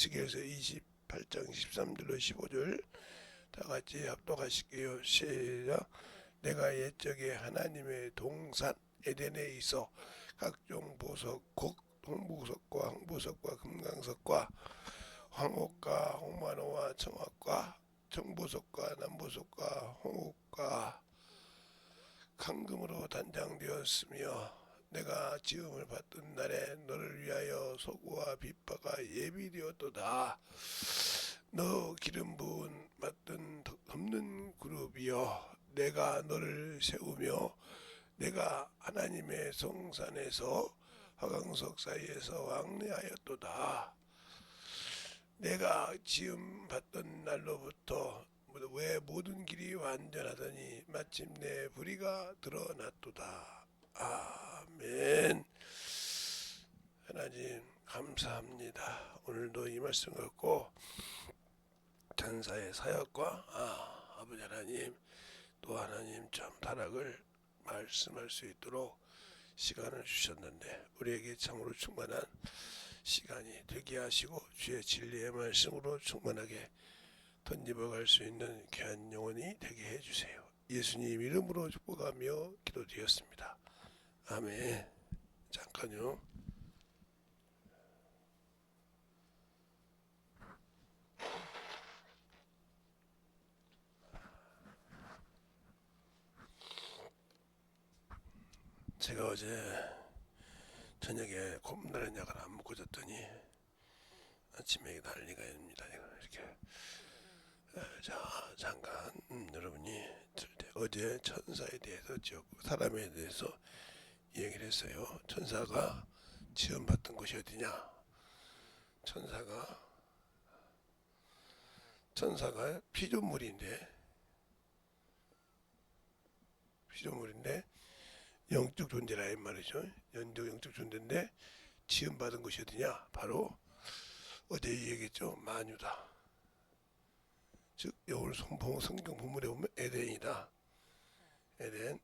에스겔서 28장 13절로 15절 다 같이 합독하실게요. 시작. 내가 옛적에 하나님의 동산 에덴에 있어 각종 보석 곡 동보석과 황보석과 금강석과 황옥과 홍만호와 청학과 청보석과 남보석과 홍옥과 강금으로 단장되었으며 내가 지음을 받던 날에 너를 위하여 소구와 빗바가 예비되었도다. 너 기름 부은 맡은 덮는 그룹이여, 내가 너를 세우며 내가 하나님의 성산에서 화강석 사이에서 왕래하였도다. 내가 지음 받던 날로부터 왜 모든 길이 완전하더니 마침내 불의가 드러났도다. 아멘. 하나님 감사합니다. 오늘도 이 말씀 갖고 천사의 사역과 아버지 하나님 또 하나님 참 타락을 말씀할 수 있도록 시간을 주셨는데 우리에게 참으로 충만한 시간이 되게 하시고 주의 진리의 말씀으로 충만하게 던집어갈 수 있는 귀한 영혼이 되게 해주세요. 예수님 이름으로 축복하며 기도드렸습니다. 아멘. 잠깐요. 제가 어제 저녁에 곰나란 약을 안 먹고 잤더니 아침에 난리가 납니다. 이렇게 자 잠깐 여러분이 어제 천사에 대해서 사람에 대해서 얘기를 했어요. 천사가 지원받던 곳이 어디냐? 천사가 피조물인데 영적 존재라 이 말이죠. 영적 존재인데 지음받은 것이 어디냐? 바로 어제 얘기했죠. 만유다. 즉 오늘 성경 본문에 보면 에덴이다. 에덴,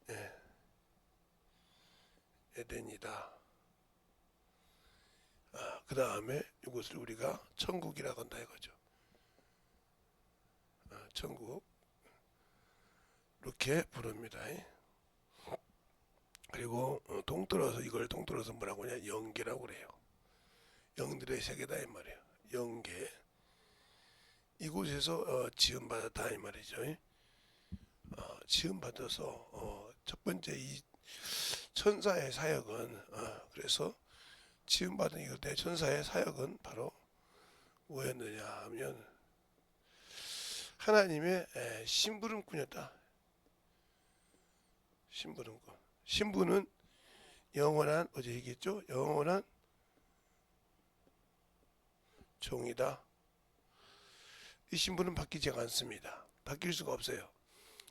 에덴이다. 그 다음에 이것을 우리가 천국이라고 한다 이거죠. 천국 이렇게 부릅니다. 그리고 동떨어서 뭐라고 하냐? 영계라고 그래요. 영들의 세계다 이 말이에요. 영계. 이곳에서 지음받았다 이 말이죠. 지음받아서 첫 번째 이 천사의 사역은 그래서 지음받은 이것 때 천사의 사역은 바로 뭐였느냐 하면 하나님의 심부름꾼이었다. 심부름꾼. 신부는 영원한 어제 얘기했죠. 영원한 종이다. 이 신부는 바뀌지 않습니다. 바뀔 수가 없어요.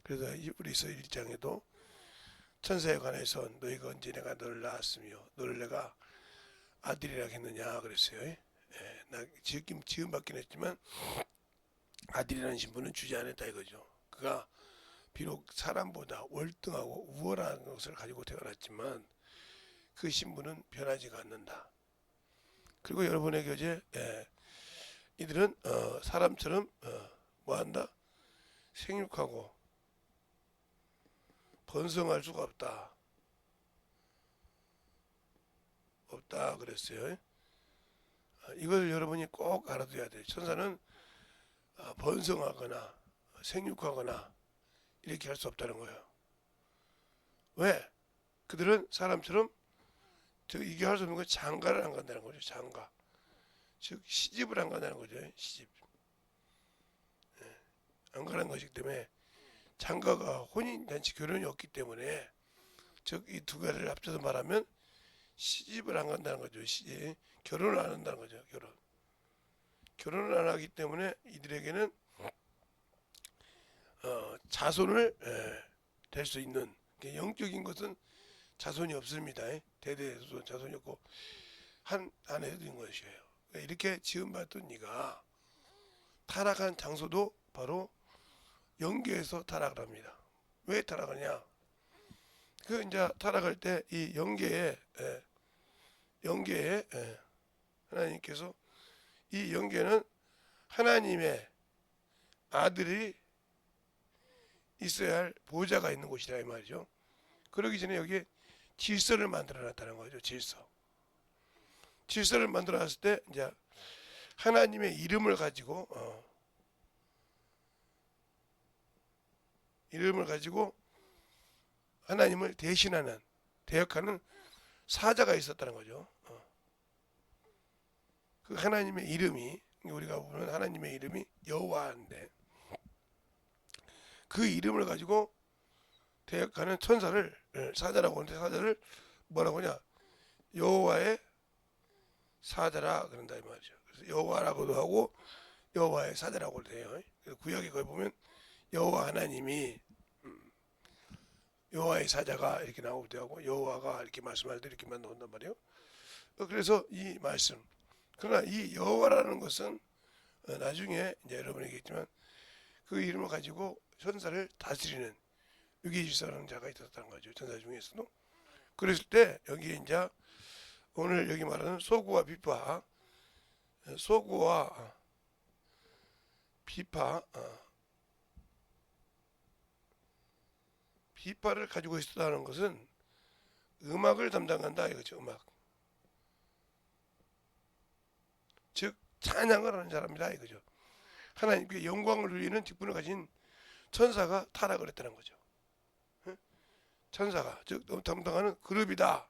그래서 히브리서 1장에도 천사에 관해서 너희가 언제 내가 너를 낳았으며 너를 내가 아들이라 했느냐 그랬어요. 나 지금 받긴 했지만 아들이라는 신분은 주지 않았다 이거죠. 그가 비록 사람보다 월등하고 우월한 것을 가지고 태어났지만 그 신분은 변하지가 않는다. 그리고 여러분에게 이제 이들은 사람처럼 뭐한다? 생육하고 번성할 수가 없다 그랬어요. 이걸 여러분이 꼭 알아둬야 돼요. 천사는 번성하거나 생육하거나 이렇게 할 수 없다는 거예요. 왜? 그들은 사람처럼 이게 할 수 없는 건 장가를 안 간다는 거죠. 장가. 즉 시집을 안 간다는 거죠. 시집. 안 가는 것이기 때문에 장가가 혼인잔치 결혼이 없기 때문에 즉 이 두 가지를 합쳐서 말하면 시집을 안 간다는 거죠. 결혼을 안 한다는 거죠. 결혼을 안 하기 때문에 이들에게는 자손을 될 수 있는 영적인 것은 자손이 없습니다. 대대에서도 자손이 없고 한 아내도 있는 것이에요. 이렇게 지음받던 네가 타락한 장소도 바로 영계에서 타락을 합니다. 왜 타락하냐? 그 이제 타락할 때 이 영계에 하나님께서 이 영계는 하나님의 아들이 있어야 할 보좌가 있는 곳이라 이 말이죠. 그러기 전에 여기에 질서를 만들어 놨다는 거죠. 질서를 만들어 놨을 때 이제 하나님의 이름을 가지고 하나님을 대신하는 대역하는 사자가 있었다는 거죠. 그 하나님의 이름이 우리가 보는 하나님의 이름이 여호와인데 그 이름을 가지고 대역하는 천사를 사자라고 하는데 사자를 뭐라고 하냐 여호와의 사자라 그런다 이 말이죠. 그래서 여호와라고도 하고 여호와의 사자라고도 해요. 구약에 거기 보면 여호와 하나님이 여호와의 사자가 이렇게 나오기도 하고 여호와가 이렇게 말씀할 때 이렇게만 나온단 말이에요. 그래서 이 말씀 그러나 이 여호와라는 것은 나중에 이제 여러분이 얘기했지만 그 이름을 가지고 천사를 다스리는 유기질서라는 자가 있었다는 거죠. 천사 중에서도. 그랬을 때 여기에 이제 오늘 여기 말하는 소구와 비파를 가지고 있었다는 것은 음악을 담당한다 이거죠. 음악. 즉 찬양을 하는 사람이다 이거죠. 하나님께 영광을 돌리는 직분을 가진 천사가 타락을 했다는 거죠. 천사가 즉 담당하는 그룹이다.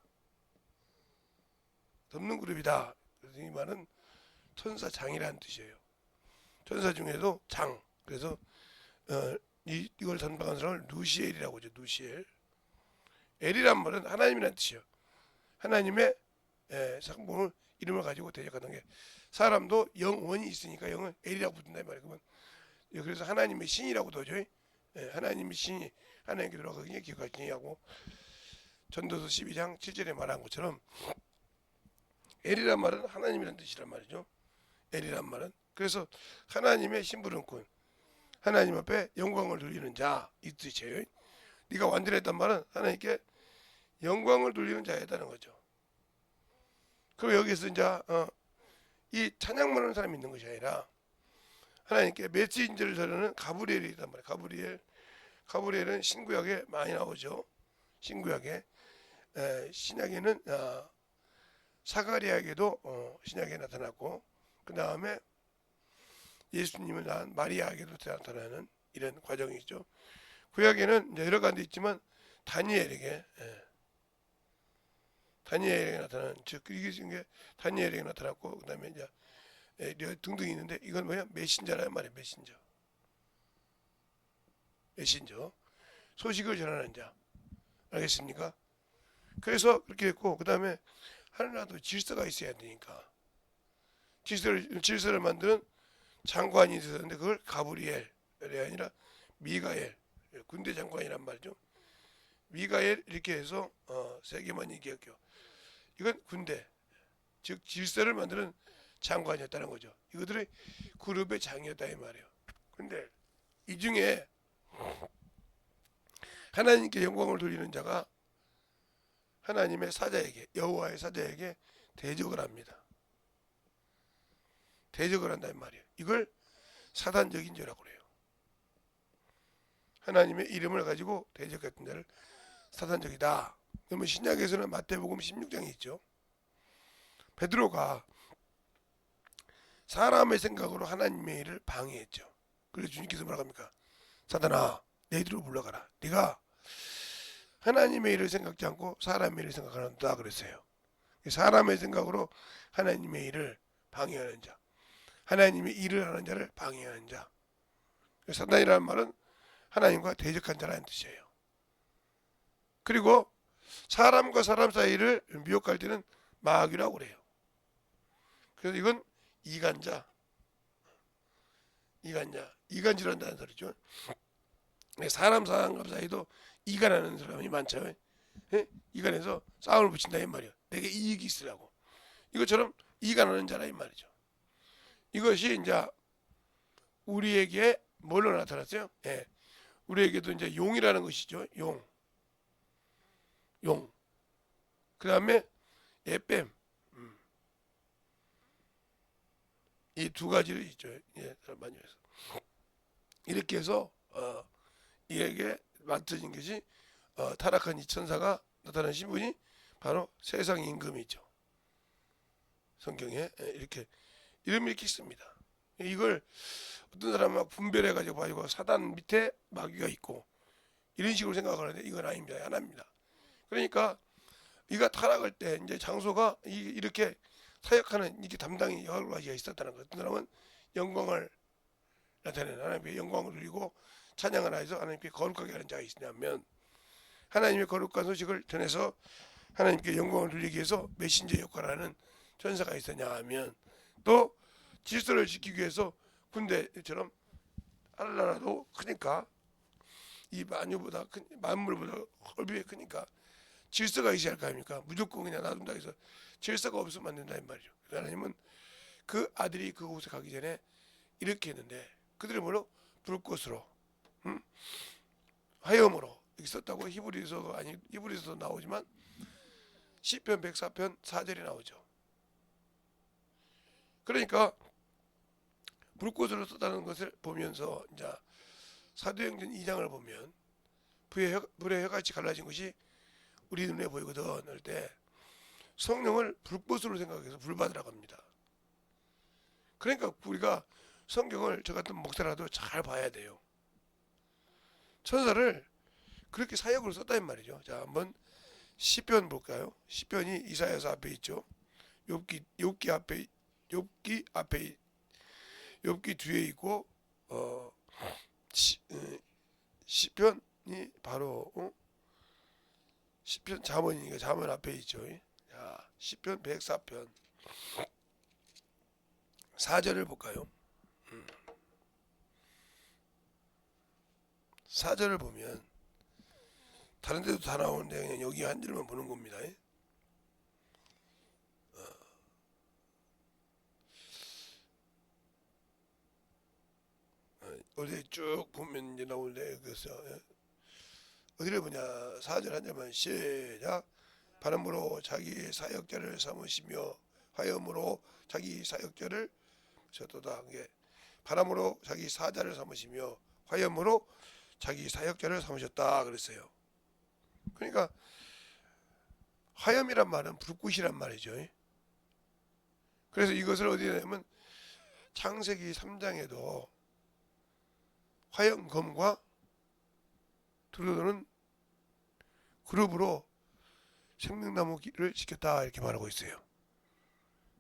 덮는 그룹이다. 그래서 이 말은 천사장이라는 뜻이에요. 천사 중에도 장. 그래서 이걸 담당하는 사람을 누시엘이라고 하죠. 누시엘. 엘이란 말은 하나님이라는 뜻이에요. 하나님의 상봉을 이름을 가지고 대적하는 게 사람도 영원이 있으니까 영은 엘이라고 부른다 이 말이에요. 그래서 하나님의 신이라고도 하죠. 하나님의 신이 하나님께 들어가기에 기억하시니 하고 전도서 12장 7절에 말한 것처럼 엘이란 말은 하나님이라는 뜻이란 말이죠. 엘이란 말은 그래서 하나님의 심부름꾼 하나님 앞에 영광을 돌리는 자 이 뜻이에요. 네가 완전했단 말은 하나님께 영광을 돌리는 자였다는 거죠. 그럼 여기서 이제 이 찬양만 하는 사람이 있는 것이 아니라 하나님께 메시지를 전하는 가브리엘이 있단 말이에요. 가브리엘은 신구약에 많이 나오죠. 신구약에 신약에는 사가리아에게도 신약에 나타났고 그 다음에 예수님을 낳은 마리아에게도 나타나는 이런 과정이 있죠. 구약에는 여러 가지 있지만 다니엘에게 나타나는 즉 이게 다니엘에게 나타났고 그 다음에 이제 등등 있는데 이건 뭐냐 메신저라는 말이에요. 메신저 소식을 전하는 자 알겠습니까? 그래서 그렇게 했고 그 다음에 하나라도 질서가 있어야 되니까 질서를 만드는 장관이 있었는데 그걸 가브리엘이 아니라 미가엘 군대 장관이란 말이죠. 미가엘 이렇게 해서 세 개만 얘기할게요. 이건 군대 즉 질서를 만드는 장관이었다는 거죠. 이것들이 그룹의 장이었다 이 말이에요. 근데 이 중에 하나님께 영광을 돌리는 자가 하나님의 사자에게 여호와의 사자에게 대적을 합니다. 대적을 한다 이 말이에요. 이걸 사단적인 죄라고 그래요. 하나님의 이름을 가지고 대적했던 자를 사단적이다. 그러면 신약에서는 마태복음 16장에 있죠. 베드로가 사람의 생각으로 하나님의 일을 방해했죠. 그래서 주님께서 뭐라고 합니까? 사단아 내 뒤로 물러가라. 네가 하나님의 일을 생각지 않고 사람의 일을 생각한다 그랬어요. 사람의 생각으로 하나님의 일을 방해하는 자 하나님의 일을 하는 자를 방해하는 자 사단이라는 말은 하나님과 대적한 자라는 뜻이에요. 그리고 사람과 사람 사이를 미혹할 때는 마귀라고 그래요. 그래서 이건 이간질한다는 소리죠. 사람 사이도 이간하는 사람이 많죠. 이간해서 싸움을 붙인다 이 말이에요. 내게 이익이 있으라고. 이것처럼 이간하는 자라 이 말이죠. 이것이 이제 우리에게 뭘로 나타났어요? 우리에게도 이제 용이라는 것이죠. 용. 그 다음에 예뱀. 이 두 가지를 있죠. 예, 많이 해서 이렇게 해서 이에게 맡겨진 것이 타락한 이 천사가 나타난 신분이 바로 세상 임금이죠. 성경에 이렇게 이름 이렇게 있습니다. 이걸 어떤 사람은 막 분별해 가지고 봐주고 사단 밑에 마귀가 있고 이런 식으로 생각하는데 이건 아닙니다. 하나입니다. 그러니까 이가 타락할 때 이제 장소가 이렇게 사역하는 이렇게 담당이 여러 가지가 있었다는 것. 어떤 사람은 영광을 나타내는 하나님의 영광을 누리고 찬양을 하여서 하나님께 거룩하게 하는 자가 있냐면 하나님의 거룩한 소식을 전해서 하나님께 영광을 누리기 위해서 메신저 역할을 하는 천사가 있었냐 하면 또 질서를 지키기 위해서 군대처럼 하늘나라도 크니까 이 만물보다 헐비에 크니까 질서가 있어야 할 거 아닙니까? 무조건 그냥 놔둔다 해서 질서가 없으면 안 된다 이 말이죠. 하나님은 그 아들이 그곳에 가기 전에 이렇게 했는데 그들이 뭐로 불꽃으로 화염으로 이렇게 썼다고 히브리서가 아니 히브리서도 나오지만 시편 104편 4절에 나오죠. 그러니까 불꽃으로 썼다는 것을 보면서 이제 사도행전 2장을 보면 불의 혀같이 갈라진 것이 우리 눈에 보이거든 할 때 성령을 불꽃으로 생각해서 불받으라고 합니다. 그러니까 우리가 성경을 저 같은 목사라도 잘 봐야 돼요. 천사를 그렇게 사역으로 썼다는 말이죠. 자, 한번 시편 볼까요? 시편이 이사야서 앞에 있죠. 욥기 앞에 욥기 뒤에 있고 시편이 바로 시편 잠언이니까 잠언 앞에 있죠. 자, 시편 104편 4절을 볼까요? 4절을 보면 다른 데도 다 나오는데 그냥 여기 한 줄만 보는 겁니다. 어디 쭉 보면 이제 나오는데 그래서 어디를 보냐 4절 한 절만 시작. 바람으로 자기 사역자를 삼으시며 화염으로 자기 사역자를 저도다 게 바람으로 자기 사자를 삼으시며 화염으로 자기 사역자를 삼으셨다 그랬어요. 그러니까 화염이란 말은 불꽃이란 말이죠. 그래서 이것을 어디에 내면 창세기 3장에도 화염검과 두루도는 그룹으로 생명나무를 지켰다 이렇게 말하고 있어요.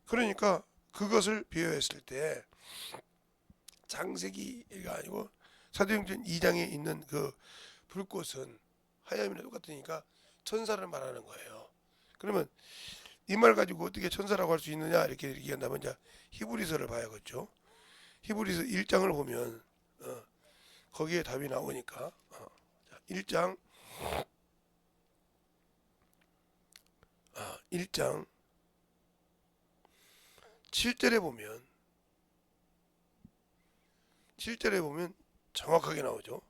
그러니까 그것을 비유했을 때 창세기가 아니고 사도행전 2장에 있는 그 불꽃은 하염이나 똑같으니까 천사를 말하는 거예요. 그러면 이 말 가지고 어떻게 천사라고 할 수 있느냐 이렇게 얘기한다면 이제 히브리서를 봐야겠죠. 히브리서 1장을 보면 거기에 답이 나오니까 1장 7절에 보면 정확하게 나오죠.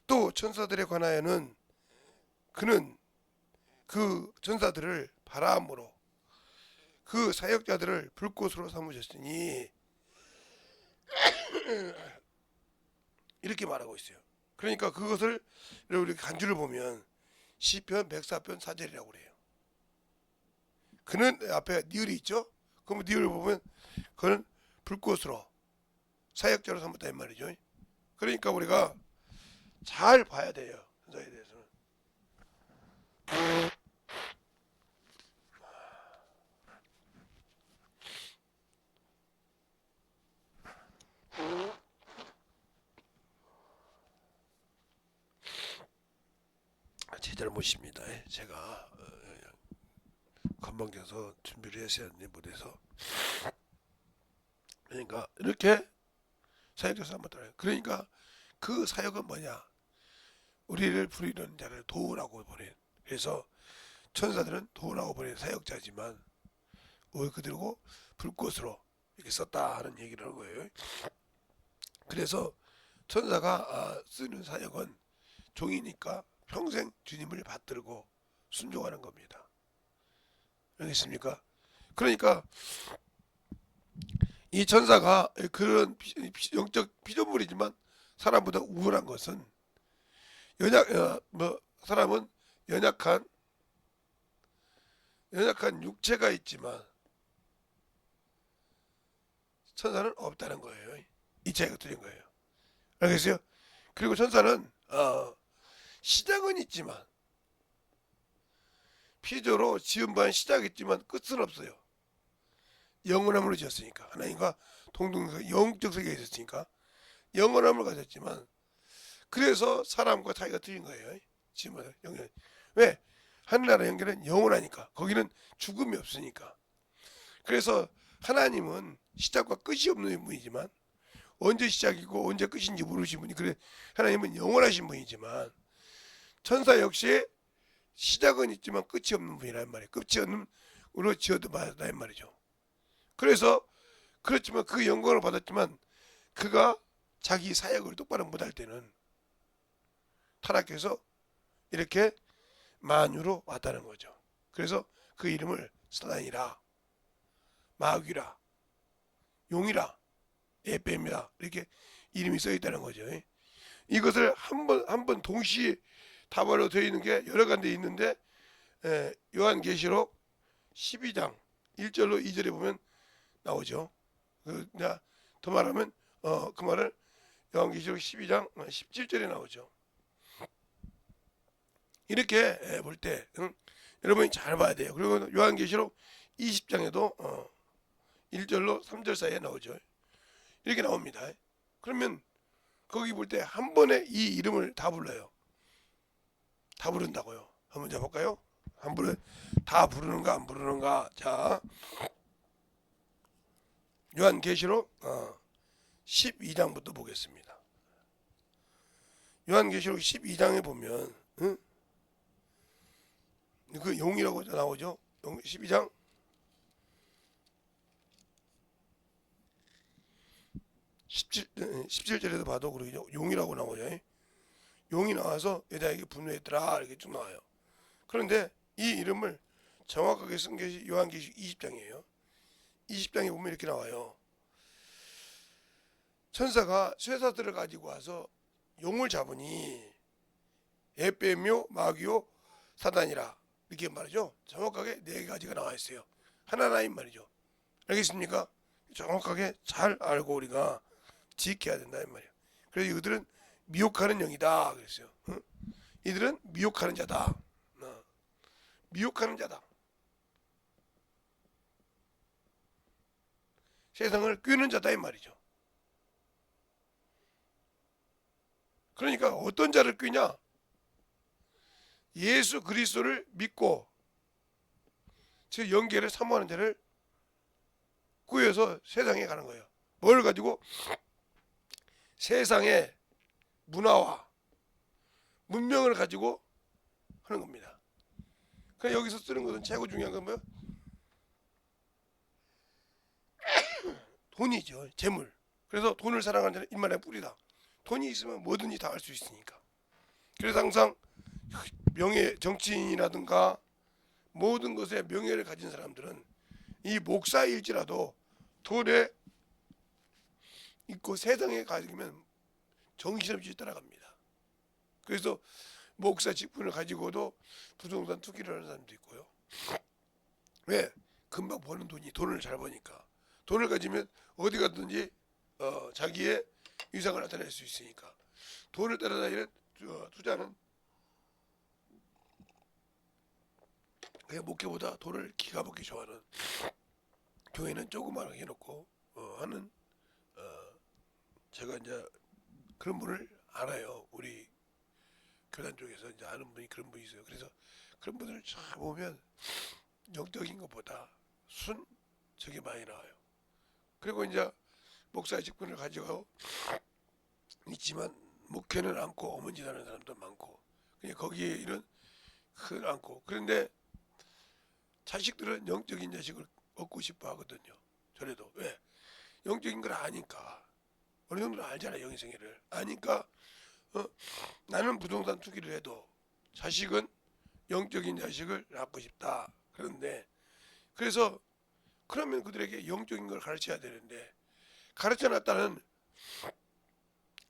또 천사들에 관하여는 그는 그 천사들을 바람으로 그 사역자들을 불꽃으로 삼으셨으니 이렇게 말하고 있어요. 그러니까 그것을 우리 간주를 보면 시편 104편 4절이라고 그래요. 그는 앞에 니을이 있죠. 그럼 니을을 보면 그는 불꽃으로 사역자로 삼았다 이 말이죠. 그러니까 우리가 잘 봐야 돼요. 천사에 대해서는. 제 잘못입니다. 제가 건방져서 준비를 했어야 했는데 못해서. 그러니까 이렇게 사역자 삼았다. 그러니까 그 사역은 뭐냐? 우리를 부리는 자를 도우라고 보낸. 그래서 천사들은 도우라고 보낸 사역자지만 왜 그들고 불꽃으로 이렇게 썼다 하는 얘기를 하는 거예요. 그래서 천사가 쓰는 사역은 종이니까 평생 주님을 받들고 순종하는 겁니다. 알겠습니까? 그러니까 이 천사가 그런 영적 피조물이지만 사람보다 우월한 것은 사람은 연약한 육체가 있지만 천사는 없다는 거예요. 이 차이가 틀린 거예요. 알겠어요? 그리고 천사는 시작은 있지만 피조로 지은 바는 시작이 있지만 끝은 없어요. 영원함으로 지었으니까 하나님과 동등한 영적 세계에 있었으니까 영원함을 가졌지만 그래서 사람과 차이가 틀린 거예요. 지금 영원 왜 하늘나라 연결은 영원하니까 거기는 죽음이 없으니까. 그래서 하나님은 시작과 끝이 없는 분이지만 언제 시작이고 언제 끝인지 모르신 분이 그래 하나님은 영원하신 분이지만 천사 역시 시작은 있지만 끝이 없는 분이란 말이에요. 끝이 없는 으로 지어도 맞다는 말이죠. 그래서 그렇지만 그 영광을 받았지만 그가 자기 사역을 똑바로 못할 때는 타락해서 이렇게 만유로 왔다는 거죠. 그래서 그 이름을 사단이라, 마귀라, 용이라, 에뱀이라 이렇게 이름이 써 있다는 거죠. 이것을 한 번 동시에 다발로 되어 있는 게 여러 가지 있는데 요한계시록 12장 1절로 2절에 보면 나오죠. 더 말하면 그 말을 요한계시록 12장 17절에 나오죠. 이렇게 볼 때 여러분이 잘 봐야 돼요. 그리고 요한계시록 20장에도 1절로 3절 사이에 나오죠. 이렇게 나옵니다. 그러면 거기 볼 때 한 번에 이 이름을 다 불러요. 다 부른다고요. 한번 해볼까요? 한 번에 다 부르는가 안 부르는가. 자, 요한계시록 12장부터 보겠습니다. 요한계시록 12장에 보면 그 용이라고 나오죠. 12장 17절에도 봐도 그러죠. 용이라고 나오죠. 용이 나와서 여자에게 분노했더라 이렇게 쭉 나와요. 그런데 이 이름을 정확하게 쓴 것이 요한계시록 20장이에요. 20장에 보면 이렇게 나와요. 천사가 쇠사슬을 가지고 와서 용을 잡으니 에베묘 마귀요 사단이라 이렇게 말이죠. 정확하게 네 가지가 나와 있어요. 하나라인 말이죠. 알겠습니까? 정확하게 잘 알고 우리가 지켜야 된다 이 말이에요. 그래서 이들은 미혹하는 영이다 그랬어요. 이들은 미혹하는 자다. 미혹하는 자다. 세상을 꾀는 자다 이 말이죠. 그러니까 어떤 자를 꾀냐? 예수 그리스도를 믿고 즉 영계를 사모하는 자를 꾸여서 세상에 가는 거예요. 뭘 가지고? 세상의 문화와 문명을 가지고 하는 겁니다. 그러니까 여기서 쓰는 것은 최고 중요한 건 뭐예요? 돈이죠. 재물. 그래서 돈을 사랑하는 자는 인간의 뿌리다. 돈이 있으면 뭐든지 다 할 수 있으니까. 그래서 항상 명예, 정치인이라든가 모든 것에 명예를 가진 사람들은 이 목사일지라도 돈에 있고 세상에 가지면 정신없이 따라갑니다. 그래서 목사 직분을 가지고도 부동산 투기를 하는 사람도 있고요. 왜? 금방 버는 돈을 잘 버니까. 돈을 가지면 어디 가든지 자기의 위상을 나타낼 수 있으니까. 돈을 따라다니는 투자는 그냥 목회보다 돈을 기가 막히게 좋아하는 교회는 조그마하게 해놓고 하는 제가 이제 그런 분을 알아요. 우리 교단 쪽에서 이제 아는 분이 그런 분이 있어요. 그래서 그런 분을 잘 보면 영적인 것보다 저게 많이 나와요. 그리고 이제 목사의 직분을 가지고 있지만 목회는 않고 어머니 하는 사람도 많고 그냥 거기에 이런 큰 않고 그런데 자식들은 영적인 자식을 얻고 싶어 하거든요. 저래도 왜? 영적인 걸 아니까 어느 정도 알잖아. 영의 세계를 아니까 나는 부동산 투기를 해도 자식은 영적인 자식을 낳고 싶다. 그런데 그래서 그러면 그들에게 영적인 걸 가르쳐야 되는데 가르쳐놨다는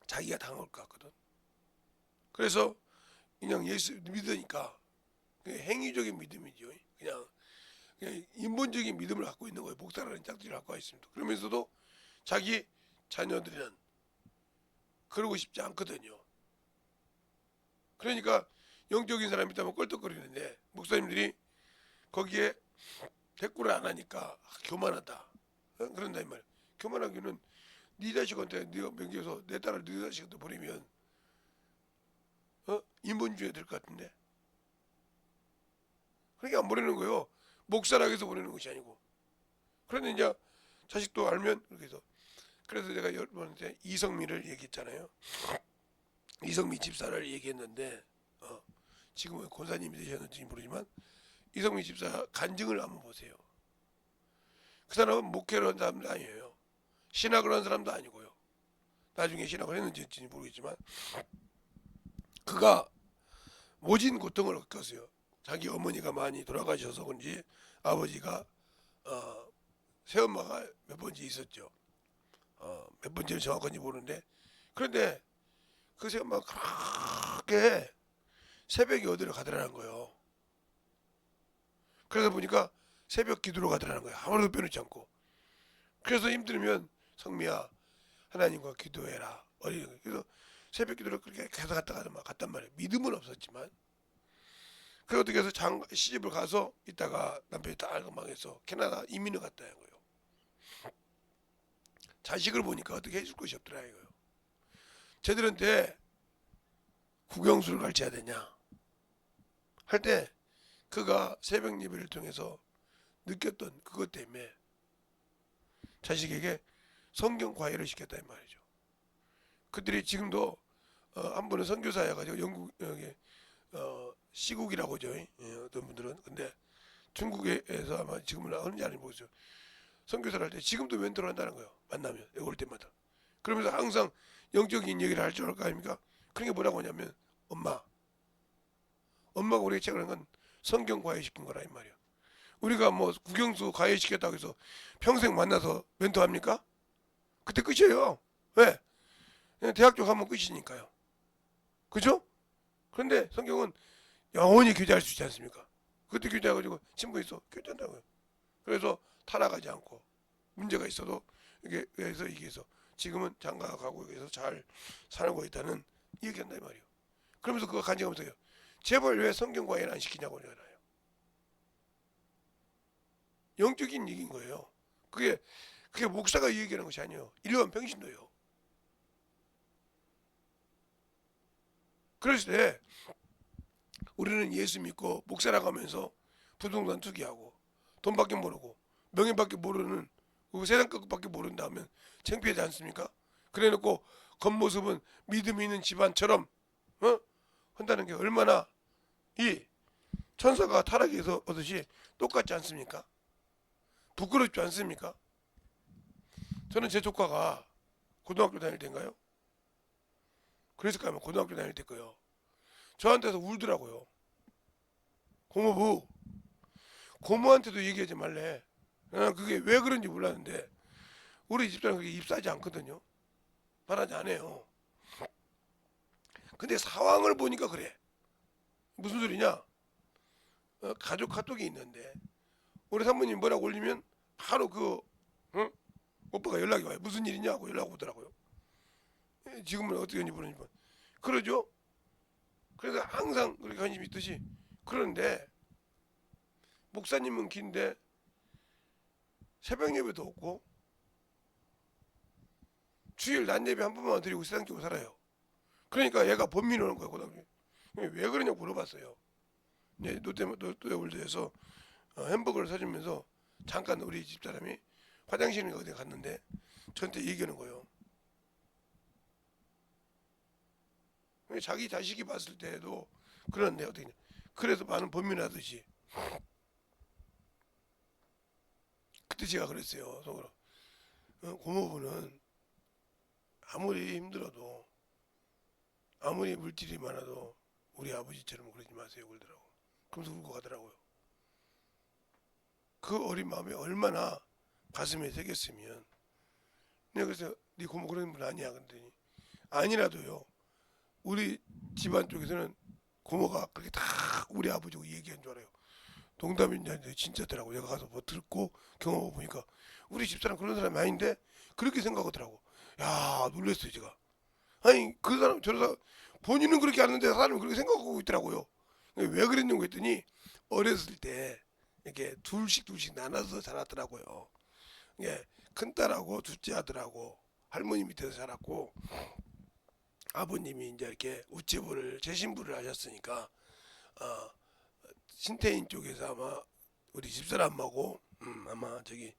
자기가 당할 것 같거든. 그래서 그냥 예수 믿으니까 행위적인 믿음이죠. 그냥 인본적인 믿음을 갖고 있는 거예요. 목사라는 짝지를 갖고 있습니다. 그러면서도 자기 자녀들은 그러고 싶지 않거든요. 그러니까 영적인 사람이 있다면 껄떡거리는데 목사님들이 거기에 대꾸를 안 하니까 교만하다. 그런다 이 말이야. 교만하기는 네 자식한테 네가 먹여서 내 딸을 네 자식한테 버리면 인본주의 될 것 같은데. 그러니까 안 보내는 거예요. 목사라고 해서 보내는 것이 아니고. 그런데 이제 자식도 알면 그렇게 해서. 그래서 제가 여러분한테 이성미를 얘기했잖아요. 이성미 집사를 얘기했는데 지금은 권사님이 되셨는지 모르지만 이성미 집사 간증을 한번 보세요. 그 사람은 목회를 한 사람도 아니에요. 신학을 한 사람도 아니고요. 나중에 신학을 했는지 모르겠지만 그가 모진 고통을 겪었어요. 자기 어머니가 많이 돌아가셔서 그런지 아버지가 새엄마가 몇 번째 있었죠. 몇 번째는 정확한지 모르는데 그런데 그 새엄마가 그렇게 새벽에 어디를 가더라는 거예요. 그래서 보니까 새벽 기도로 가더라는 거예요. 아무래도 빼놓지 않고. 그래서 힘들면 성미야 하나님과 기도해라. 그래서 새벽 기도를 그렇게 계속 갔단 말이에요. 믿음은 없었지만. 그래서 어떻게 해서 시집을 가서 있다가 남편이 딱 망해서 캐나다 이민을 갔다는 거예요. 자식을 보니까 어떻게 해줄 것이 없더라 이거예요. 쟤들한테 국영수를 가르쳐야 되냐 할 때 그가 새벽 예배를 통해서 느꼈던 그것 때문에 자식에게 성경 과외를 시켰다 이 말이죠. 그들이 지금도 한 분은 선교사여가지고 영국 여기 시국이라고 하죠. 어떤 분들은 근데 중국에서 아마 지금은 어느지 아닌지 모르겠어요. 선교사를 할 때 지금도 멘토를 한다는 거예요. 만나면 올 때마다. 그러면서 항상 영적인 얘기를 할 줄 알 거 아닙니까? 그런 게 뭐라고 하냐면 엄마가 우리에게 책을 한 건 성경 과외시킨 거라 이 말이야. 우리가 뭐 국영수 과외시켰다고 해서 평생 만나서 멘토합니까? 그때 끝이에요. 왜? 그냥 대학교 가면 끝이니까요. 그죠? 그런데 성경은 영원히 교제할 수 있지 않습니까? 그때 교제해가지고 친구 있어 교제한다고요. 그래서 타락하지 않고 문제가 있어도 이게 그래서 이게서 지금은 장가 가고 여기서 잘 살고 있다는 얘기한다 이 말이에요. 그러면서 그거 간증하면서요. 제발 왜 성경 과외를 안 시키냐고 그러잖아요. 영적인 얘기인 거예요. 그게 목사가 얘기하는 것이 아니에요. 일반 평신도예요. 그랬을 때 우리는 예수 믿고 목사라고 하면서 부동산 투기하고 돈밖에 모르고 명예밖에 모르는 세상 것밖에 모른다 하면 창피하지 않습니까? 그래놓고 겉모습은 믿음이 있는 집안처럼 한다는 게 얼마나 이 천사가 타락해서 오듯이 똑같지 않습니까? 부끄럽지 않습니까? 저는 제 조카가 고등학교 다닐 때인가요? 그랬을까요? 고등학교 다닐 때 거요. 저한테서 울더라고요. 고모부, 고모한테도 얘기하지 말래. 그게 왜 그런지 몰랐는데 우리 집사람 그게 입사하지 않거든요. 말하지 않아요. 근데 상황을 보니까 그래. 무슨 소리냐? 가족 카톡이 있는데 우리 사모님 뭐라고 올리면 바로 오빠가 연락이 와요. 무슨 일이냐고 연락 오더라고요. 지금은 어떻게 하는지 모르지만 그러죠. 그래서 항상 그렇게 관심이 있듯이 그런데 목사님은 긴데 새벽 예배도 없고 주일 낮 예배 한 번만 드리고 세상 끼고 살아요. 그러니까 얘가 범민이 오는 거예요. 고등학교. 왜 그러냐고 물어봤어요. 롯데월드에서 햄버거를 사주면서 잠깐 우리 집사람이 화장실에 어디 갔는데 저한테 얘기하는 거예요. 자기 자식이 봤을 때도 그런데 어떻게 그래서 많은 범민하듯이 그때 제가 그랬어요. 속으로 고모부는 아무리 힘들어도 아무리 물질이 많아도 우리 아버지처럼 그러지 마세요 그러더라고. 그러면서 울고 가더라고요. 그 어린 마음이 얼마나 가슴에 새겼으면 내가 그래서 네 고모 그런 분 아니야 그랬더니 아니라도요 우리 집안 쪽에서는 고모가 그렇게 다 우리 아버지고 얘기한 줄 알아요. 농담인지 진짜더라고. 내가 가서 뭐 듣고 경험해 보니까 우리 집사람 그런 사람이 아닌데 그렇게 생각하더라고. 야 놀랬어요 제가. 아니 그 사람 저 사람 본인은 그렇게 하는데 사람이 그렇게 생각하고 있더라고요. 왜 그랬냐고 했더니 어렸을 때 이렇게 둘씩 나눠서 자랐더라고요. 예, 큰 딸하고 둘째 아들하고 할머니 밑에서 자랐고 아버님이 이제 이렇게 우체부를 재신부를 하셨으니까 어, 신태인 쪽에서 아마 우리 집사람하고 아마 저기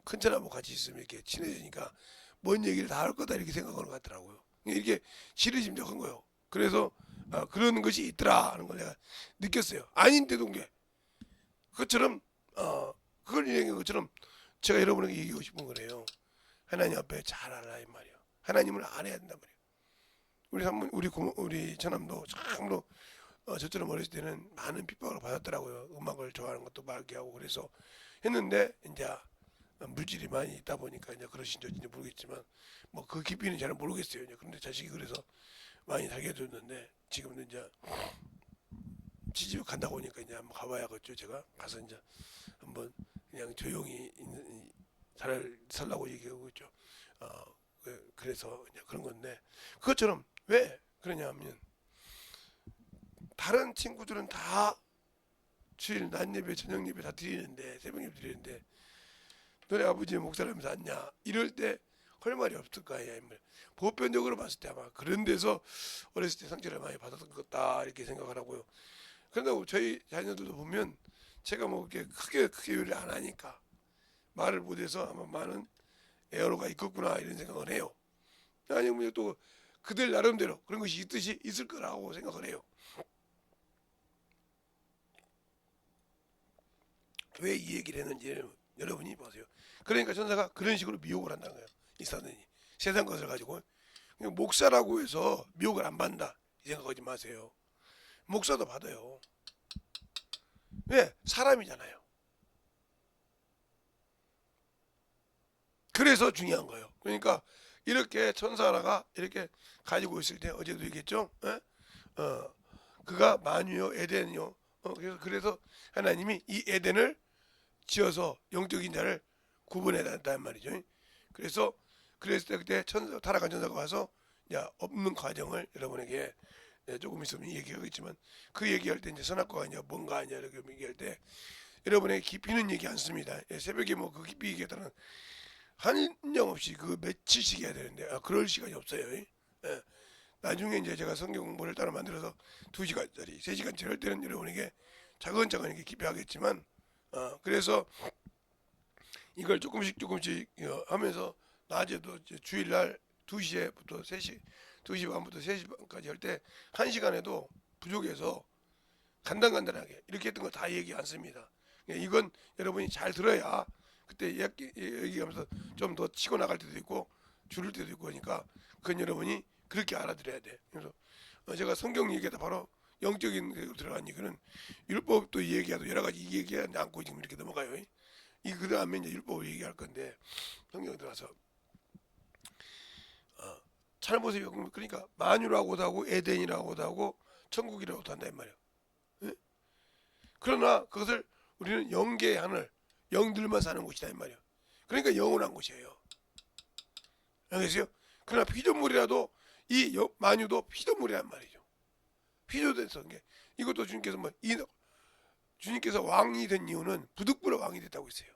큰처남하고 같이 있으면 이렇게 친해지니까 뭔 얘기를 다 할 거다 이렇게 생각하는 것 같더라고요. 이렇게 지레짐작한 거예요. 그래서 그런 것이 있더라 하는 걸 내가 느꼈어요. 아닌데도 게 그것처럼 그걸 얘기한 것처럼 제가 여러분에게 얘기하고 싶은 거래요. 하나님 앞에 잘 알라 이 말이에요. 하나님을 알아야 된단 말이에요. 우리 산모, 우리 처남도 참으로 저처럼 어렸을 때는 많은 핍박을 받았더라고요. 음악을 좋아하는 것도 말게 하고 그래서 했는데 이제 물질이 많이 있다 보니까 이제 그러신지 모르겠지만 뭐 그 깊이는 잘 모르겠어요. 이제 그런데 자식이 그래서 많이 살게 줬는데 지금은 이제 시집 간다고 하니까 이제 한번 가봐야겠죠. 제가 가서 이제 한번 그냥 조용히 살라고 얘기하고 있죠. 그래서 이제 그런 건데 그것처럼 왜 그러냐면 다른 친구들은 다 주일 낮 예배 저녁 예배 다 드리는데 새벽 예배 드리는데 너네 아버지 목사라면서 왔냐 이럴 때 할 말이 없을 거야. 보편적으로 봤을 때 아마 그런 데서 어렸을 때 상처를 많이 받았던 것 같다 이렇게 생각을 하고요. 그런데 저희 자녀들도 보면 제가 뭐 이렇게 크게 요리를 안 하니까 말을 못해서 아마 많은 애로가 있겠구나 이런 생각을 해요. 아니면 또 그들 나름대로 그런 것이 있듯이 있을 거라고 생각을 해요. 왜 이 얘기를 했는지 여러분이 보세요. 그러니까 천사가 그런 식으로 미혹을 한다는 거예요. 이 사단이 세상 것을 가지고 목사라고 해서 미혹을 안 받는다 이 생각하지 마세요. 목사도 받아요. 왜? 사람이잖아요. 그래서 중요한 거예요. 그러니까 이렇게 천사 하나가 이렇게 가지고 있을 때 어제도 얘기했죠. 그가 만유요 에덴이요. 그래서 하나님이 이 에덴을 지어서 영적인 자를 구분해 놨단 말이죠. 그래서 그랬을 때 그때 타락한 천사가 와서 이제 없는 과정을 여러분에게 조금 있으면 얘기하겠지만 그 얘기할 때 이제 선악과가 아니냐 뭔가 아니냐 이렇게 얘기할 때 여러분에게 깊이는 얘기 않습니다. 새벽에 뭐 그 깊이 얘기하다는 한정없이 그 며칠씩 해야 되는데 그럴 시간이 없어요. 나중에 이제 제가 성경 공부를 따로 만들어서 2시간짜리 3시간짜리 할 때는 여러분에게 차근차근 이렇게 깊이 하겠지만 그래서 이걸 조금씩 하면서 낮에도 주일날 2시에부터 3시 2시 반부터 3시 반까지 할 때 1시간에도 부족해서 간단하게 이렇게 했던 거 다 얘기 않습니다. 이건 여러분이 잘 들어야 그때 얘기하면서 좀 더 치고 나갈 때도 있고 줄일 때도 있고 하니까 그건 여러분이 그렇게 알아들어야 돼. 그래서 제가 성경 얘기하다 바로 영적인 데로 들어간 이거는 율법도 얘기하도 여러 가지 얘기하지 않고 지금 이렇게 넘어가요. 그 다음에 이제 율법을 얘기할 건데 성경에 들어가서 잘 보세요. 그러니까 만유라고도 하고 에덴이라고도 하고 천국이라고도 한다 이 말이에요. 예? 그러나 그것을 우리는 영계의 하늘 영들만 사는 곳이다 이 말이에요. 그러니까 영원한 곳이에요. 알겠어요? 그러나 피조물이라도 이 만유도 피조물이란 말이죠. 피조된 게 이것도 주님께서 주님께서 왕이 된 이유는 부득불어 왕이 됐다고 했어요.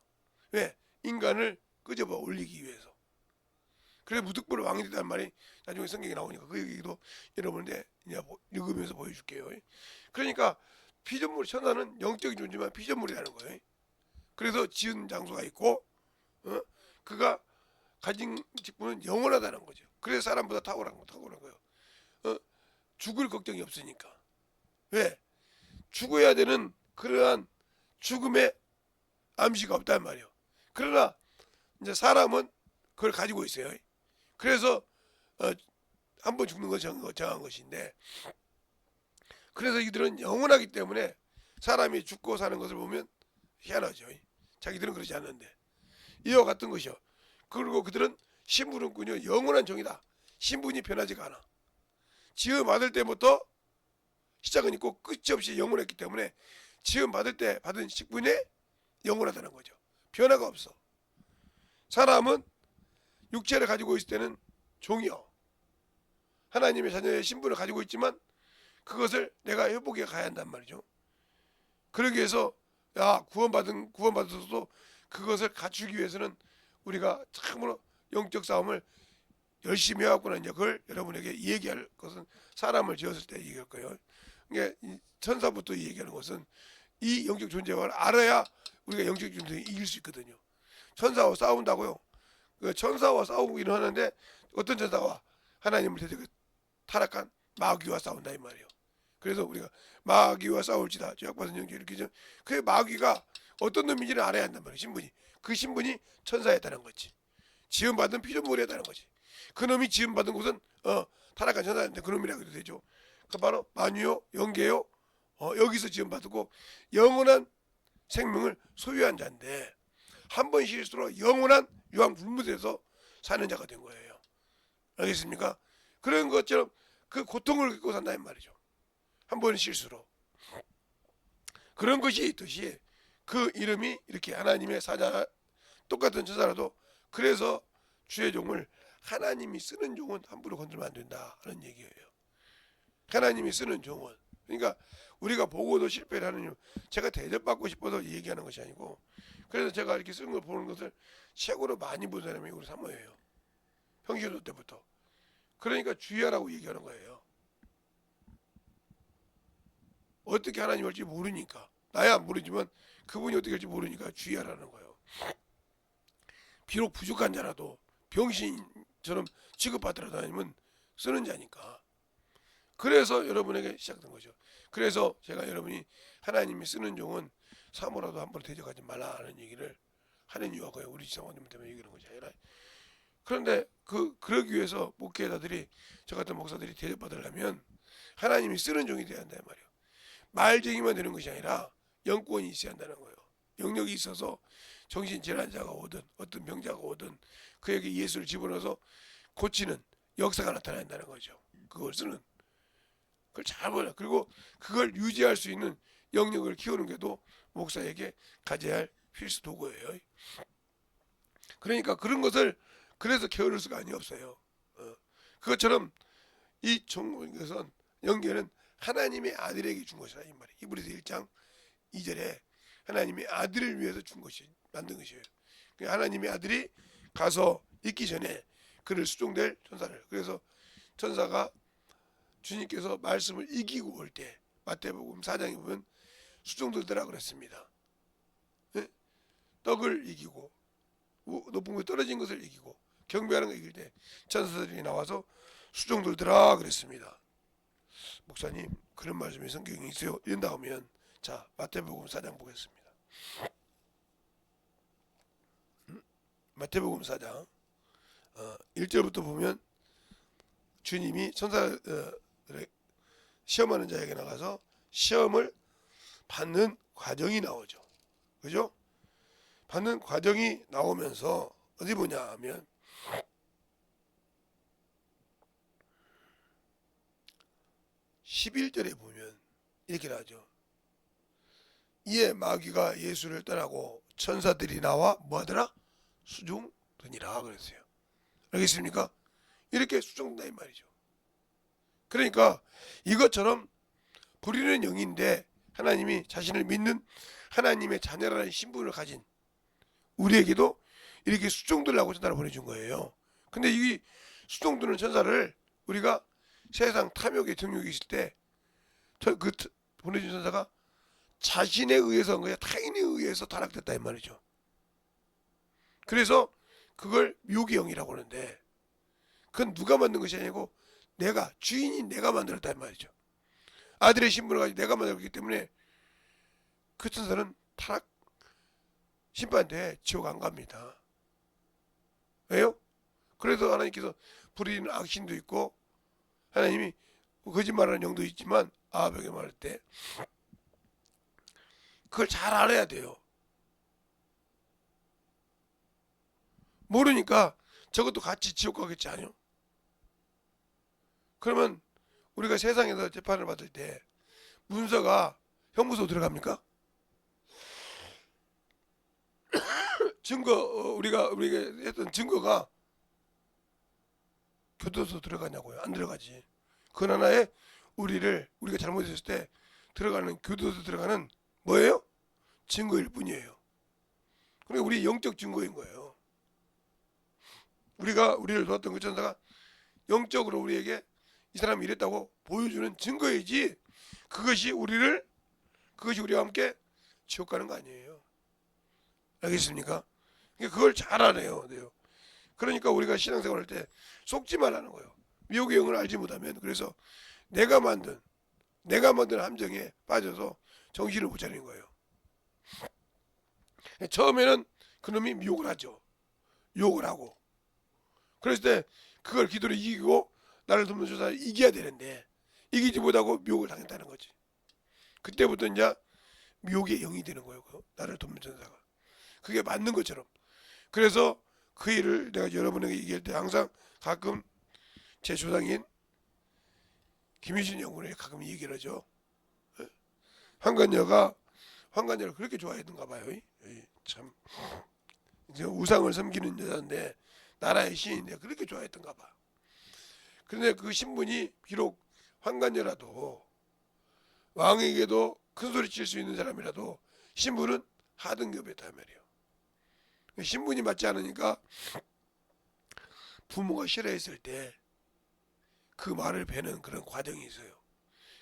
왜? 인간을 끄집어 올리기 위해서. 그래서 무득불어 왕이 됐다는 말이 나중에 성경에 나오니까 그 얘기도 여러분한테 읽으면서 보여줄게요. 그러니까 피조물 천사는 영적인 존재만 피조물이라는 거예요. 그래서 지은 장소가 있고 그가 가진 직분은 영원하다는 거죠. 그래서 사람보다 탁월한 거예요. 죽을 걱정이 없으니까. 왜? 죽어야 되는 그러한 죽음의 암시가 없단 말이에요. 그러나 이제 사람은 그걸 가지고 있어요. 그래서 한 번 죽는 건 정한 것인데 그래서 이들은 영원하기 때문에 사람이 죽고 사는 것을 보면 희한하죠. 자기들은 그러지 않는데 이와 같은 것이요. 그리고 그들은 신분은군요 영원한 종이다. 신분이 변하지가 않아. 지음 받을 때부터 시작은 있고 끝이 없이 영원했기 때문에 지음 받을 때 받은 직분이 영원하다는 거죠. 변화가 없어. 사람은 육체를 가지고 있을 때는 종이요. 하나님의 자녀의 신분을 가지고 있지만 그것을 내가 회복해 가야 한단 말이죠. 그러기 위해서 구원받아서도 그것을 갖추기 위해서는 우리가 참으로 영적 싸움을 열심히 해왔구나. 이제 그걸 여러분에게 얘기할 것은 사람을 지었을 때 얘기할 거예요. 그러니까 천사부터 얘기하는 것은 이 영적 존재를 알아야 우리가 영적 존재를 이길 수 있거든요. 천사와 싸운다고요. 그 천사와 싸우기는 하는데 어떤 천사와 하나님을 대적해 타락한 마귀와 싸운다 이 말이에요. 그래서 우리가 마귀와 싸울지다. 죄악받은 영적 이렇게 좀 그 마귀가 어떤 놈인지를 알아야 한단 말이에요. 신분이. 그 신분이 천사였다는 거지. 지음받은 피조물이었다는 거지. 그 놈이 지음받은 곳은 타락한 천사인데 그 놈이라고 해도 되죠. 그 바로 만유요 영계요 여기서 지음받고 영원한 생명을 소유한 자인데 한 번 실수로 영원한 유황 불못에서 사는 자가 된 거예요. 알겠습니까? 그런 것처럼 그 고통을 겪고 산다는 말이죠. 한 번 실수로. 그런 것이 있듯이 그 이름이 이렇게 하나님의 사자 똑같은 천사라도 그래서 주의 종을 하나님이 쓰는 종은 함부로 건들면 안 된다 하는 얘기예요. 하나님이 쓰는 종은 그러니까 우리가 보고도 실패를 하는 이유 제가 대접받고 싶어서 얘기하는 것이 아니고 그래서 제가 이렇게 쓰는 걸 보는 것을 최고로 많이 본 사람이 우리 사모예요. 평신도 때부터. 그러니까 주의하라고 얘기하는 거예요. 어떻게 하나님 할지 모르니까 나야 모르지만 그분이 어떻게 할지 모르니까 주의하라는 거예요. 비록 부족한 자라도 병신처럼 취급받더라도 하나님은 쓰는 자니까. 그래서 여러분에게 시작된 거죠. 그래서 제가 여러분이 하나님이 쓰는 종은 사모라도 함부로 대적하지 말라는 얘기를 하는 이유가 거예요. 우리 지상원님 때문에 얘기하는 것이 아니라. 그런데 그러기 위해서 목회자들이 저 같은 목사들이 대접받으려면 하나님이 쓰는 종이 돼야 한단 말이에요. 말쟁이만 되는 것이 아니라 영권이 있어야 한다는 거예요. 영역이 있어서 정신질환자가 오든 어떤 병자가 오든 그에게 예수를 집어넣어서 고치는 역사가 나타나야 한다는 거죠. 그걸 쓰는 그걸 잘 보라. 그리고 그걸 유지할 수 있는 영역을 키우는 게도 목사에게 가져야 할 필수 도구예요. 그러니까 그런 것을 그래서 게으를 수가 아니 없어요. 그것처럼 이 종것은 영계는 하나님의 아들에게 준 것이라 이 말이에요. 히브리서 1장 2절에 하나님의 아들을 위해서 준 것이 만든 것이에요. 하나님의 아들이 가서 있기 전에 그를 수종될 천사를 그래서 천사가 주님께서 말씀을 이기고 올 때 마태복음 4장에 보면 수종들더라 그랬습니다. 네? 떡을 이기고 높은 곳에 떨어진 것을 이기고 경배하는 걸 이길 때 천사들이 나와서 수종들더라 그랬습니다. 목사님 그런 말씀이 성경에 있어요? 이런다 하면 자 마태복음 4장 보겠습니다. 마태복음 4장 1절부터 보면 주님이 천사를 시험하는 자에게 나가서 시험을 받는 과정이 나오죠. 그죠? 받는 과정이 나오면서 어디 보냐 하면 11절에 보면 이렇게 나오죠. 이에 마귀가 예수를 떠나고 천사들이 나와 뭐하더라? 수종되니라 그랬어요. 알겠습니까? 이렇게 수종된다 이 말이죠. 그러니까 이것처럼 부리는 영인데 하나님이 자신을 믿는 하나님의 자녀라는 신분을 가진 우리에게도 이렇게 수종들라고 천사를 보내준 거예요. 근데 이 수종드는 천사를 우리가 세상 탐욕의 등욕이 있을 때 그 보내준 천사가 자신에 의해서 한 거야. 타인에 의해서 타락됐다 이 말이죠. 그래서 그걸 묘기 영이라고 하는데 그건 누가 만든 것이 아니고 내가 주인이 내가 만들었다 이 말이죠. 아들의 신분을 가지고 내가 만들었기 때문에 그 천사는 타락 심판대 지옥 안 갑니다. 왜요? 그래서 하나님께서 부리는 악신도 있고 하나님이 거짓말하는 영도 있지만 아합에게 말할 때 그걸 잘 알아야 돼요. 모르니까 저것도 같이 지옥 가겠지 아니요? 그러면 우리가 세상에서 재판을 받을 때 문서가 형무소 들어갑니까? 증거 우리가 했던 증거가 교도소 들어가냐고요? 안 들어가지. 그건 하나의 우리가 잘못했을 때 들어가는 교도소 들어가는 뭐예요? 증거일 뿐이에요. 그러니까 우리 영적 증거인 거예요. 우리를 도왔던 그 천사가 영적으로 우리에게 이 사람이 이랬다고 보여주는 증거이지, 그것이 우리와 함께 지옥 가는 거 아니에요. 알겠습니까? 그러니까 그걸 잘 알아야 돼요. 그러니까 우리가 신앙생활 할 때 속지 말라는 거예요. 미혹의 영을 알지 못하면. 그래서 내가 만든 함정에 빠져서 정신을 못 차리는 거예요. 처음에는 그놈이 미혹을 하죠. 유혹을 하고. 그랬을 때 그걸 기도로 이기고 나를 돕는 조사를 이겨야 되는데 이기지 못하고 미혹을 당했다는 거지. 그때부터 이제 미혹의 영이 되는 거예요. 나를 돕는 전사가. 그게 맞는 것처럼. 그래서 그 일을 내가 여러분에게 얘기할 때 항상 가끔 제 조상인 김유신 연구원이 가끔 얘기를 하죠. 황간녀를 그렇게 좋아했던가 봐요. 참 이제 우상을 섬기는 여자인데 나라의 신인데 그렇게 좋아했던가 봐. 그런데 그 신분이 비록 황간녀라도 왕에게도 큰 소리 칠 수 있는 사람이라도 신분은 하등급이었단 말이에요. 신분이 맞지 않으니까 부모가 싫어했을 때 그 말을 베는 그런 과정이 있어요.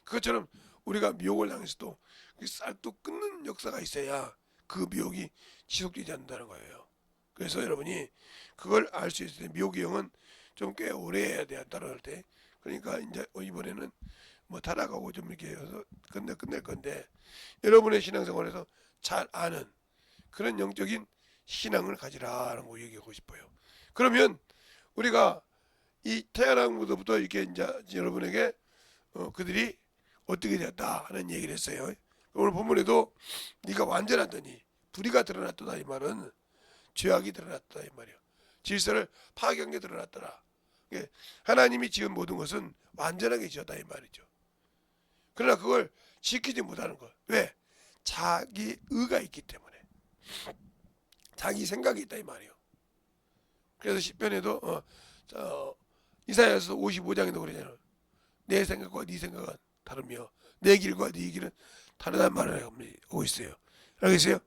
그것처럼 우리가 미혹을 당했어도 쌀도 끊는 역사가 있어야 그 미혹이 지속되지 않는다는 거예요. 그래서 여러분이 그걸 알 수 있을 때 미혹의 영은 좀 꽤 오래 해야 돼요. 따라갈 때. 그러니까 이제 이번에는 뭐 타락하고 좀 이렇게 해서 끝낼 건데, 여러분의 신앙생활에서 잘 아는 그런 영적인 신앙을 가지라는 거 얘기하고 싶어요. 그러면 우리가 이 태어나면부터 이렇게 이제 여러분에게 그들이 어떻게 되었다 하는 얘기를 했어요. 오늘 본문에도 네가 완전하더니 불의가 드러났더라, 이 말은 죄악이 드러났다 이 말이에요. 질서를 파괴한 게 드러났더라. 하나님이 지은 모든 것은 완전하게 지었다 이 말이죠. 그러나 그걸 지키지 못하는 것. 왜? 자기 의가 있기 때문에. 자기 생각이 있다 이 말이에요. 그래서 시편에도 이사야서 55장에도 그러잖아요. 내 생각과 네 생각은 다르며 내 길과 네 길은 다르다는 말을 하고 있어요. 알겠어요?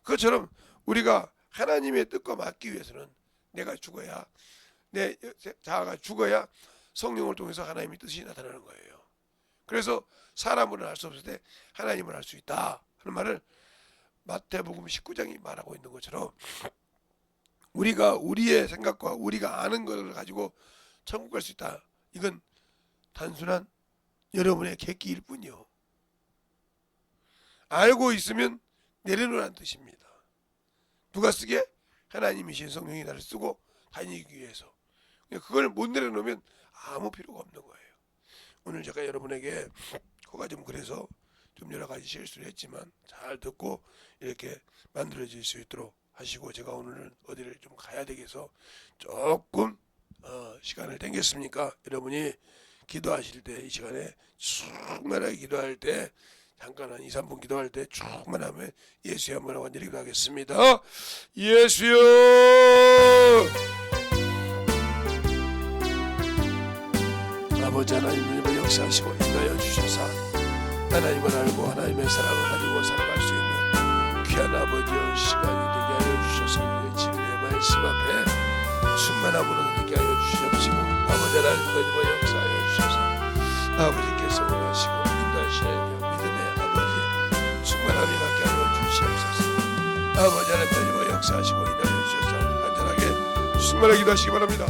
그것처럼 우리가 하나님의 뜻과 맞기 위해서는 내가 죽어야, 내 자아가 죽어야 성령을 통해서 하나님의 뜻이 나타나는 거예요. 그래서 사람으로는 알 수 없을 때 하나님을 알 수 있다 하는 말을 마태복음 19장이 말하고 있는 것처럼, 우리가 우리의 생각과 우리가 아는 것을 가지고 천국 갈 수 있다. 이건 단순한 여러분의 객기일 뿐이요. 알고 있으면 내려놓으라는 뜻입니다. 누가 쓰게? 하나님이신 성령이 나를 쓰고 다니기 위해서. 그걸 못 내려놓으면 아무 필요가 없는 거예요. 오늘 제가 여러분에게 코가 좀 그래서 좀 여러 가지 실수를 했지만 잘 듣고 이렇게 만들어질 수 있도록 하시고, 제가 오늘은 어디를 좀 가야 되겠어 조금 시간을 땡겼으니까 여러분이 기도하실 때 이 시간에 충만하게 기도할 때 잠깐 한 2, 3분 기도할 때 충만하면 예수의 한번 완전히 기도하겠습니다. 예수여, 아버지 하나님을 역사하시고 인하여 주셔서 하나님을 알고 하나님의 사랑을 가지고 살아갈 수 있는 귀한 아버지의 시간이 되게 하여 주셔서 우리의 진리의 말씀 앞에 충만함으로 되게 하여 주시옵시고, 아버지 하나님을 역사하여 주셔서 아버지께서 원하시고 인도하시는 믿음의 아버지 충만함이 갖게 하여 주시옵소서. 아버지 하나님을 역사하시고 인도하여 주셔서 안전하게 충만하게 기도하시기 바랍니다.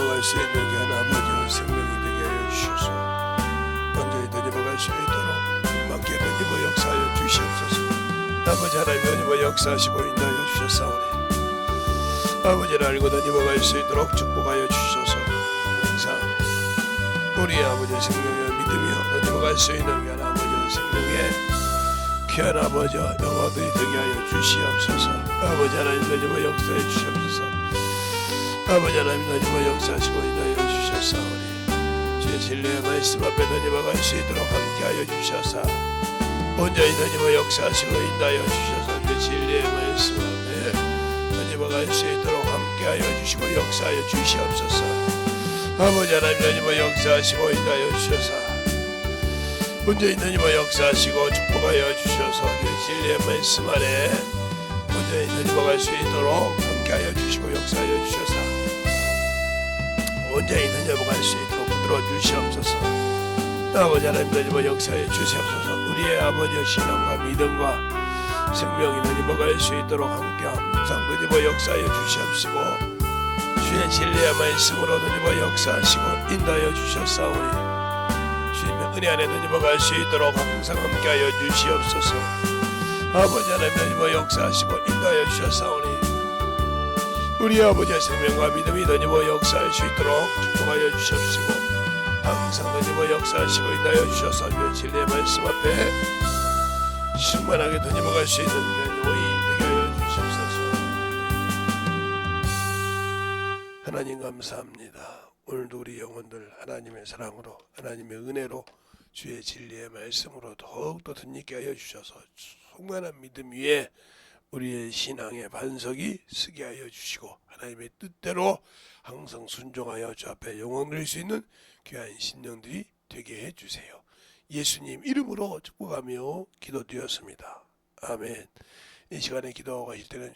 넘어갈 수 있는 귀한 아버지의 생명이 되게 하여 주셔서 온전히 넘어갈 수 있도록 많게 넘어 역사하여 주시옵소서. 아버지 하나님 넘어 역사하시고 인도하여 주셨사오니 아버지를 알고 넘어갈 수 있도록 축복하여 주셔서 항상 우리 아버지의 생명에 믿으며 넘어갈 수 있는 귀한 아버지의 생명에 귀한 아버지 영혼들이 되게 하여 주시옵소서. 아버지 하나님 넘어 역사해 주시옵소서. 아버지 하나님 넘어 역사하시고 인도하여 주셨사오니 주의 진리의 말씀 앞에 넘어갈 수 있도록 함께하여 주셔서 온전히 넘어 역사하시고 인도하여 주셔서 주의 진리의 말씀 앞에 넘어갈 수 있도록 함께하여 주시고 역사하여 주시옵소서. 아버지 하나님 넘어 역사하시고 인도하여 주셔서 온전히 넘어 역사하시고 축복하여 주셔서 주의 진리의 말씀 안에 온전히 넘어갈 수 있도록 함께하여 주시고 역사하여 주셔서 온전히 넘어갈 수 있도록 붙들어 주시옵소서. 아버지 하나님 넘어 역사해 주시옵소서. 우리의 아버지의 신앙과 믿음과 생명이 넘어갈 수 있도록 함께 항상 넘어 역사해 주시옵시고 주의 진리의 말씀으로 넘어 역사하시고 인도하여 주셨사오니 주님의 은혜 안에 넘어갈 수 있도록 항상 함께하여 주시옵소서. 아버지 하나님 넘어 역사하시고 인도하여 주셨사오니 우리 아버지의 생명과 믿음이 넘어 역사할 수 있도록 축복하여 주시옵시고 항상 넘어 역사하시고 인도하여 주셔서 주의 진리의 말씀 앞에 충만하게 넘어갈 수 있는 요의 되게 하여 주시옵소서. 하나님 감사합니다. 오늘도 우리 영혼들 하나님의 사랑으로 하나님의 은혜로 주의 진리의 말씀으로 더욱더 덧있게 하여 주셔서 충만한 믿음 위에 우리의 신앙의 반석이 서게 하여 주시고 하나님의 뜻대로 항상 순종하여 주 앞에 영광 드릴 수 있는 귀한 신령들이 되게 해주세요. 예수님 이름으로 축복하며 기도드렸습니다. 아멘. 이 시간에 기도하실 때는